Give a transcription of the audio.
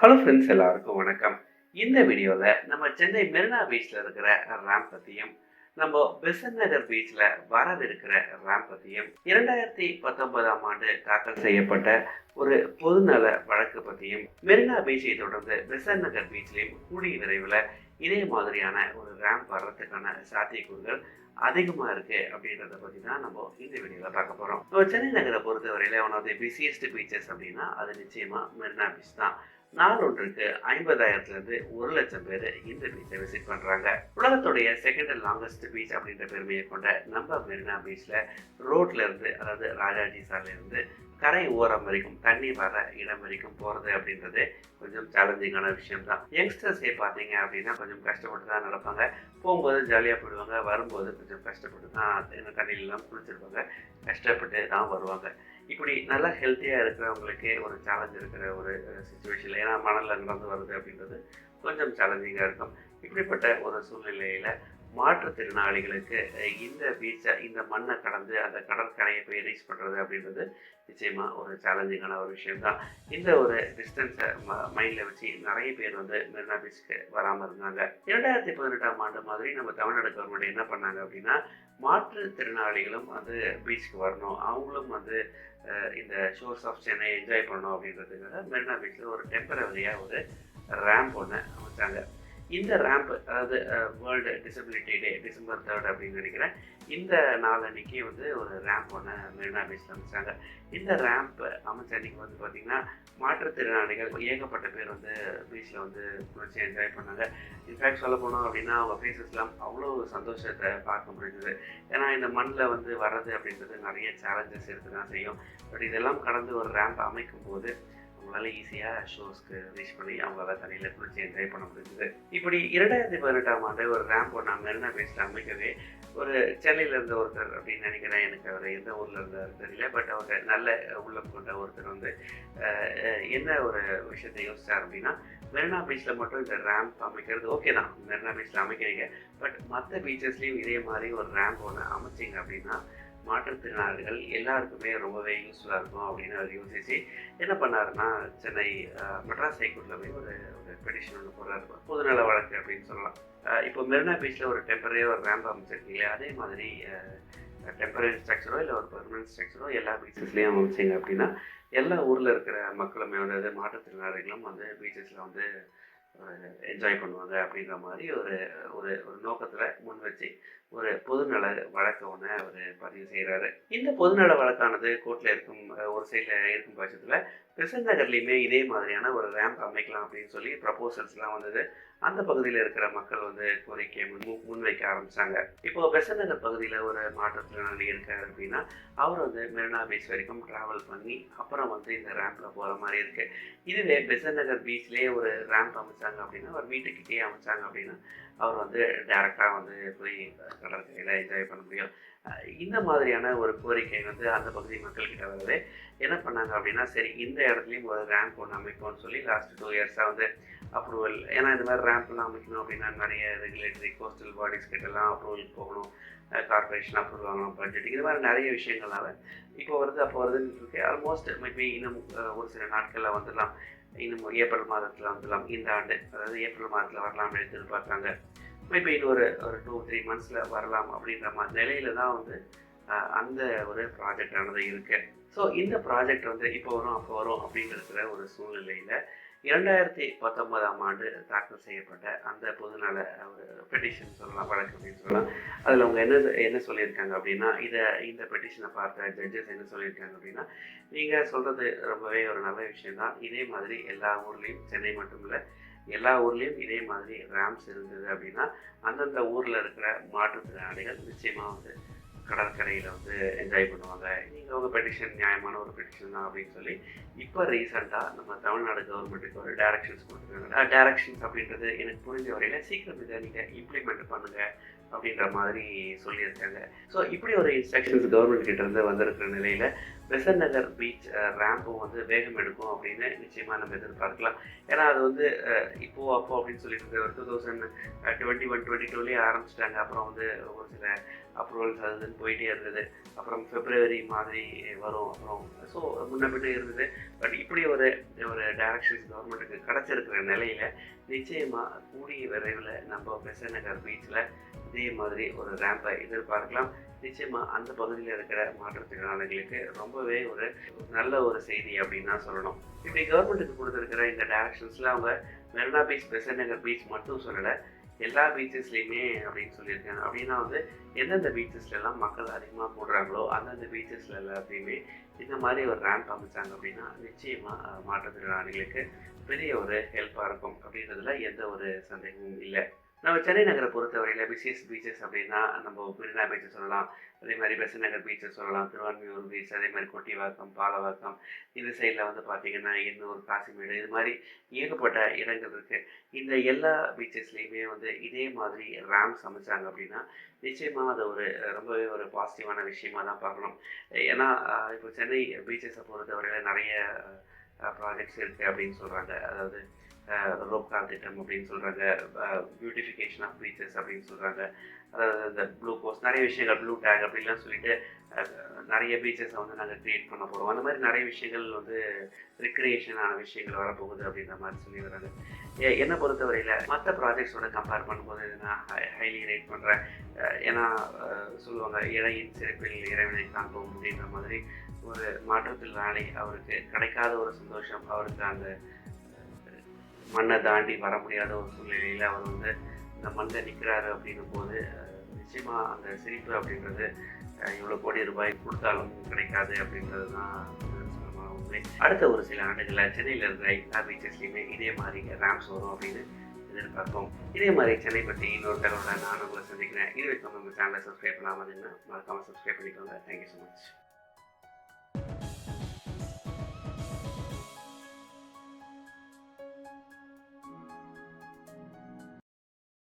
Hello friends, எல்லாருக்கும் வணக்கம். இந்த வீடியோவில் நம்ம சென்னை மெரினா பீச்சில் இருக்கிற ரேம்ப் பற்றியும், நம்ம பெசன்ட் நகர் பீச்சில் வரவிருக்கிற ரேம்ப் பற்றியும், 2019ஆம் ஆண்டு தாக்கல் செய்யப்பட்ட ஒரு பொதுநல வழக்கு பற்றியும், மெரினா பீச்சை தொடர்ந்து பெசன்ட் நகர் பீச்லேயும் கூடிய விரைவில் இதே மாதிரியான ஒரு ரேம்ப் வர்றதுக்கான சாத்தியக்கூறுகள் அதிகமாக இருக்கு அப்படின்றத பற்றி தான் நம்ம இந்த வீடியோவில் பார்க்க போகிறோம். நம்ம சென்னை நகரை பொறுத்தவரையில் one of the busiest beaches அப்படின்னா அது நிச்சயமாக மெரினா பீச் தான். நாள் ஒன்றுக்கு 50,000 1 லட்சம் பேர் இந்த பீச்சை விசிட் பண்றாங்க. உலகத்துடைய செகண்ட் லாங்கஸ்ட் பீச் அப்படின்ற பெருமையை கொண்ட நம்ம மெரினா பீச்ல ரோட்ல இருந்து, அதாவது ராஜாஜி சாலையில இருந்து கரை ஓரம் வரைக்கும், தண்ணி வர இடம் வரைக்கும் போறது அப்படின்றது கொஞ்சம் சேலஞ்சிங்கான விஷயம் தான். யங்ஸ்டர்ஸே பார்த்தீங்க அப்படின்னா கொஞ்சம் கஷ்டப்பட்டு தான் நடப்பாங்க. போகும்போது ஜாலியாக போயிடுவாங்க, வரும்போது கொஞ்சம் கஷ்டப்பட்டு தான் தண்ணியிலாம் குளிச்சிருப்பாங்க, கஷ்டப்பட்டு தான் வருவாங்க. இப்படி நல்லா ஹெல்த்தியாக இருக்கிறவங்களுக்கே ஒரு சேலஞ்ச் இருக்கிற ஒரு சுச்சுவேஷனில், ஏன்னா மணலில் நடந்து வருது அப்படின்றது கொஞ்சம் சேலஞ்சிங்காக இருக்கும். இப்படிப்பட்ட ஒரு சூழ்நிலையில் மாற்றுத்திறனாளிகளுக்கு இந்த பீச்சை, இந்த மண்ணை கடந்து அந்த கடற்கரையை போய் ரீச் பண்ணுறது அப்படின்றது நிச்சயமாக ஒரு சேலஞ்சிங்கான ஒரு விஷயம் தான். இந்த ஒரு டிஸ்டன்ஸை மைண்டில் வச்சு நிறைய பேர் மெரினா பீச்சுக்கு வராமல் இருந்தாங்க. 2018ஆம் ஆண்டு மாதிரி நம்ம தமிழ்நாடு கவர்மெண்ட் என்ன பண்ணாங்க அப்படின்னா, மாற்றுத்திறனாளிகளும் பீச்சுக்கு வரணும், அவங்களும் இந்த ஷோர்ஸ் ஆஃப் சென்னை என்ஜாய் பண்ணணும் அப்படின்றதுக்காக மெரினா பீச்சில் ஒரு டெம்பரவரியாக ஒரு ரேம்ப் ஒன்று அமைச்சாங்க. இந்த ரேம்ப், அதாவது வேர்ல்டு டிசபிலிட்டி டே டிசம்பர் 3 அப்படின்னு நினைக்கிறேன், இந்த நாள் அன்னைக்கு ஒரு ரேம்ப் ஒன்று மெரினா பீச்சில் அமைச்சாங்க. இந்த ரேம்ப் அமைச்ச அன்னைக்கு பார்த்தீங்கன்னா மாற்றுத்திறனாளிகள் ஏகப்பட்ட பேர் பீச்சில் குளிச்சு என்ஜாய் பண்ணாங்க. இன்ஃபேக்ட் சொல்ல போனோம் அப்படின்னா அவங்க ஃபேஸஸ்லாம் அவ்வளோ சந்தோஷத்தை பார்க்க முடிஞ்சது. ஏன்னா இந்த மண்ணில் வர்றது அப்படின்றது நிறைய சேலஞ்சஸ் எடுத்து தான் செய்யும். பட் இதெல்லாம் கடந்து ஒரு ரேம்ப் அமைக்கும் போது அவங்களால ஈஸியாக ஷோஸ்க்கு ரீச் பண்ணி அவங்களால தண்ணியில் குளிச்சு என்ஜாய் பண்ண முடிஞ்சது. இப்படி 2018ஆம் ஆண்டு ஒரு ரேம்ப் ஒன்று மெரினா பீச்சில் அமைக்கவே ஒரு சென்னையில் இருந்த ஒருத்தர் அப்படின்னு நினைக்கிறேன், எனக்கு அவர் எந்த ஊரில் இருந்தார் தெரியல, பட் அவர் நல்ல உள்ளம் கொண்ட ஒருத்தர் என்ன ஒரு விஷயத்தை யோசிச்சார் அப்படின்னா, மெரினா பீச்சில் மட்டும் இந்த ரேம்ப் அமைக்கிறது ஓகே தான், மெரினா பீச்சில் அமைக்கிறீங்க, பட் மற்ற பீச்சஸ்லேயும் இதே மாதிரி ஒரு ரேம்ப் ஒன்று அமைச்சிங்க அப்படின்னா மாற்றுத்திறனாளிகள் எல்லாருக்குமே ரொம்பவே யூஸ்ஃபுல்லாக இருக்கும் அப்படின்னு அவர் யோசிச்சு என்ன பண்ணாருன்னா, சென்னை மெட்ராஸ் ஹைகோர்ட்டில் போய் ஒரு பெட்டிஷன் ஒன்று போடுறாரு, பொதுநல வழக்கு அப்படின்னு சொல்லலாம். இப்போ மெரினா பீச்சில் ஒரு டெம்பரரியாக ஒரு ரேம்ப் அமைச்சிருக்கீங்க, அதே மாதிரி டெம்பரரி ஸ்ட்ரக்சரோ இல்லை ஒரு பெர்மனன்ட் ஸ்ட்ரக்சரோ எல்லா பீச்சஸ்லேயும் அமைச்சிங்க அப்படின்னா எல்லா ஊரில் இருக்கிற மக்களுமே மாற்றுத்திறனாளிகளும் பீச்சஸில் என்ஜாய் பண்ணுவாங்க அப்படின்ற மாதிரி ஒரு ஒரு ஒரு நோக்கத்தில் முன் வச்சு ஒரு பொதுநல வழக்கை ஒன்று அவர் பதிவு செய்கிறாரு. இந்த பொதுநல வழக்கானது கோர்ட்டில் இருக்கும் ஒரு சைடில் இருக்கும் பட்சத்தில் பெசன்ட் நகர்லேயுமே இதே மாதிரியான ஒரு ரேம்ப் அமைக்கலாம் அப்படின்னு சொல்லி ப்ரப்போசல்ஸ்லாம் அந்த பகுதியில் இருக்கிற மக்கள் கோரிக்கையை முன்வைக்க ஆரம்பித்தாங்க. இப்போ பெசன்ட் நகர் பகுதியில் ஒரு மாற்றுத்திறனாளி இருக்கார் அப்படின்னா அவர் மெரினா பீச் வரைக்கும் ட்ராவல் பண்ணி அப்புறம் இந்த ரேம்பில் போகிற மாதிரி இருக்குது. இதுவே பெசன்ட் நகர் பீச்லேயே ஒரு ரேம்ப் அமைச்சாங்க அப்படின்னா, அவர் வீட்டுக்கிட்டே அமைச்சாங்க அப்படின்னா அவர் டேரெக்டாக போய் கடற்கரையில் என்ஜாய் பண்ண முடியும். இந்த மாதிரியான ஒரு கோரிக்கை அந்த பகுதி மக்கள்கிட்ட வரவே என்ன பண்ணாங்க அப்படின்னா, சரி இந்த இடத்துலையும் ஒரு ரேம்ப் ஒன்று அமைக்கும்னு சொல்லி லாஸ்ட் 2 இயர்ஸாக அப்ரூவல், ஏன்னா இந்த மாதிரி ரேம்ப்லாம் அமைக்கணும் அப்படின்னா நிறைய ரெகுலேட்டரி கோஸ்டல் பாடிஸ் கிட்டலாம் அப்ரூவல் போகணும், கார்பரேஷன் அப்ரூவல் வாங்கணும், பட்ஜெட், இது மாதிரி நிறைய விஷயங்கள்னால இப்போ அப்போ வருதுன்னு இருக்கு. ஆல்மோஸ்ட் மேபி இன்னும் ஒரு சில நாட்களில் வந்துடலாம், இன்னும் ஏப்ரல் மாதத்தில் வந்துடலாம், இந்த ஆண்டு அதாவது ஏப்ரல் மாதத்தில் வரலாம் அப்படின்னு எதிர்பார்க்குறாங்க. மேபி இன்னும் ஒரு 2-3 மந்த்ஸில் வரலாம் அப்படின்ற மாதிரி நிலையில தான் அந்த ஒரு ப்ராஜெக்ட் ஆனது இருக்கு. ஸோ இந்த ப்ராஜெக்ட் இப்போ வரும் அப்போ வரும் அப்படிங்கிற ஒரு சூழ்நிலையில் 2019ஆம் ஆண்டு தாக்கல் செய்யப்பட்ட அந்த பொதுநல ஒரு பெட்டிஷன் சொல்லலாம், வழக்கு அப்படின்னு சொல்லலாம். அதில் அவங்க என்ன சொல்லியிருக்காங்க அப்படின்னா, இந்த பெட்டிஷனை பார்த்த ஜட்ஜஸ் என்ன சொல்லியிருக்காங்க அப்படின்னா, நீங்கள் சொல்கிறது ரொம்பவே ஒரு நல்ல விஷயம்தான், இதே மாதிரி எல்லா ஊர்லேயும், சென்னை மட்டும் இல்லை எல்லா ஊர்லேயும் இதே மாதிரி ரேம்ப்ஸ் இருந்தது அப்படின்னா அந்தந்த ஊரில் இருக்கிற மாற்றுத்திறனாளிகள் நிச்சயமாக கடற்கரையில் என்ஜாய் பண்ணுவாங்க. நீங்கள் உங்கள் பெட்டிஷன் நியாயமான ஒரு பெட்டிஷன் தான் அப்படின்னு சொல்லி இப்போ ரீசெண்டாக நம்ம தமிழ்நாடு கவர்மெண்ட்டுக்கு ஒரு டைரக்ஷன்ஸ் கொடுத்துருக்காங்க. டைரக்ஷன்ஸ் அப்படின்றது எனக்கு புரிஞ்ச வரையில் சீக்கிரம் இதை நீங்கள் இம்ப்ளிமெண்ட் பண்ணுங்கள் அப்படின்ற மாதிரி சொல்லியிருக்காங்க. ஸோ இப்படி ஒரு இன்ஸ்ட்ரக்ஷன்ஸ் கவர்மெண்ட் கிட்ட இருந்து வந்திருக்கிற நிலையில் பெசன்ட் நகர் பீச் ரேம்பும் வந்து வேகம் எடுக்கும் அப்படின்னு நிச்சயமாக நம்ம எதிர்பார்க்கலாம். ஏன்னா அது வந்து இப்போ அப்போ அப்படின்னு சொல்லிட்டு ஒரு 2021-22லேயே ஆரம்பிச்சிட்டாங்க. அப்புறம் வந்து ஒரு சில அப்ரூவல்ஸ் அதுன்னு போயிட்டே இருந்தது. அப்புறம் பிப்ரவரி மாதிரி வரும். அப்புறம் ஸோ முன்ன பின்ன இருந்தது. பட் இப்படி ஒரு ஒரு டைரக்ஷன்ஸ் கவர்மெண்ட்டுக்கு கிடச்சிருக்கிற நிலையில் நிச்சயமாக கூடிய விரைவில் நம்ம பெசன்ட் நகர் பீச்சில் இதே மாதிரி ஒரு ரேம்பை எதிர்பார்க்கலாம். நிச்சயமாக அந்த பகுதியில் இருக்கிற மாற்றுத்திறனாளிகளுக்கு ரொம்பவே ஒரு நல்ல ஒரு செய்தி அப்படின்னு தான் சொல்லணும். இப்படி கவர்மெண்ட்டுக்கு கொடுத்துருக்கிற இந்த டைரக்ஷன்ஸில் அவங்க மெரினா பீச், பெசன்ட் நகர் பீச் மட்டும் சொல்லலை, எல்லா பீச்சஸ்லேயுமே அப்படின்னு சொல்லியிருக்காங்க. அப்படின்னா வந்து எந்தெந்த பீச்சஸ்லாம் மக்கள் அதிகமாக போடுறாங்களோ அந்தந்த பீச்சஸில் எல்லாத்தையுமே இந்த மாதிரி ஒரு ரேம்ப் அமைச்சாங்க அப்படின்னா நிச்சயமாக மாற்றுத்திறனாளிகளுக்கு பெரிய ஒரு ஹெல்ப்பாக இருக்கும் அப்படின்றதுல எந்த ஒரு சந்தேகமும் இல்லை. நம்ம சென்னை நகரை பொறுத்தவரையில் பிஸியஸ்ட் பீச்சஸ் அப்படின்னா நம்ம மெரினா பீச்சை சொல்லலாம், அதே மாதிரி பெசன்ட் நகர் பீச்சை சொல்லலாம், திருவான்மியூர் பீச், அதே மாதிரி கொட்டிவாக்கம், பாலவாக்கம், இந்த சைடில் வந்து பார்த்திங்கன்னா எண்ணூர், காசிமேடு, இது மாதிரி ஏகப்பட்ட இடங்கள் இருக்குது. இந்த எல்லா பீச்சஸ்லேயுமே வந்து இதே மாதிரி ரேம்ப்ஸ் அமைச்சாங்க அப்படின்னா நிச்சயமாக அது ஒரு ரொம்பவே ஒரு பாசிட்டிவான விஷயமா தான் பார்க்கணும். ஏன்னா இப்போ சென்னை பீச்சஸை பொறுத்தவரையில் நிறைய ப்ராஜெக்ட்ஸ் இருக்குது அப்படின்னு சொல்கிறாங்க. அதாவது ரோப் கார் திட்டம் அப்படின்னு சொல்கிறாங்க, பியூட்டிஃபிகேஷன் ஆஃப் பீச்சஸ் அப்படின்னு சொல்கிறாங்க. அதாவது இந்த ப்ளூ கோஸ்ட் நிறைய விஷயங்கள், ப்ளூ டேக் அப்படின்லாம் சொல்லிட்டு நிறைய பீச்சஸை வந்து நாங்கள் க்ரியேட் பண்ண போகிறோம். அந்த மாதிரி நிறைய விஷயங்கள் வந்து ரிக்ரியேஷனான விஷயங்கள் வரப்போகுது அப்படின்ற மாதிரி சொல்லி வராங்க. என்னை பொறுத்தவரையில் மற்ற ப்ராஜெக்ட்ஸோட கம்பேர் பண்ணும்போது நான் ஹைலி ரேட் பண்ணுறேன். ஏன்னா சொல்லுவாங்க இறையின் சிறப்பில் இறைவனை காண்போம் அப்படின்ற மாதிரி ஒரு மாற்றத்தினாலே அவருக்கு கிடைக்காத ஒரு சந்தோஷம், அவருக்கு அந்த மண்ணை தாண்டி வர முடியாத ஒரு சூழ்நிலையில் அவர் வந்து இந்த மண்ணில் நிற்கிறாரு அப்படின்னும் போது நிச்சயமாக அந்த சிரிப்பு அப்படின்றது இவ்வளோ கோடி ரூபாய் கொடுத்தாலும் கிடைக்காது அப்படின்றது தான் உண்மை. அடுத்த ஒரு சில ஆண்டுகளில் சென்னையில் இருக்கிற எல்லா பீச்சஸ்லையுமே இதே மாதிரி ரேம்ப்ஸ் வரும் அப்படின்னு எதிர்பார்ப்போம். இதே மாதிரி சென்னை பற்றி இன்னொரு தகவலை நான் உங்களை சந்திக்கிறேன். இது வரைக்கும் நம்ம சேனலை சப்ஸ்கிரைப் பண்ணாமல் மறக்காமல் சப்ஸ்கிரைப் பண்ணிக்கோங்க. Thank you so much.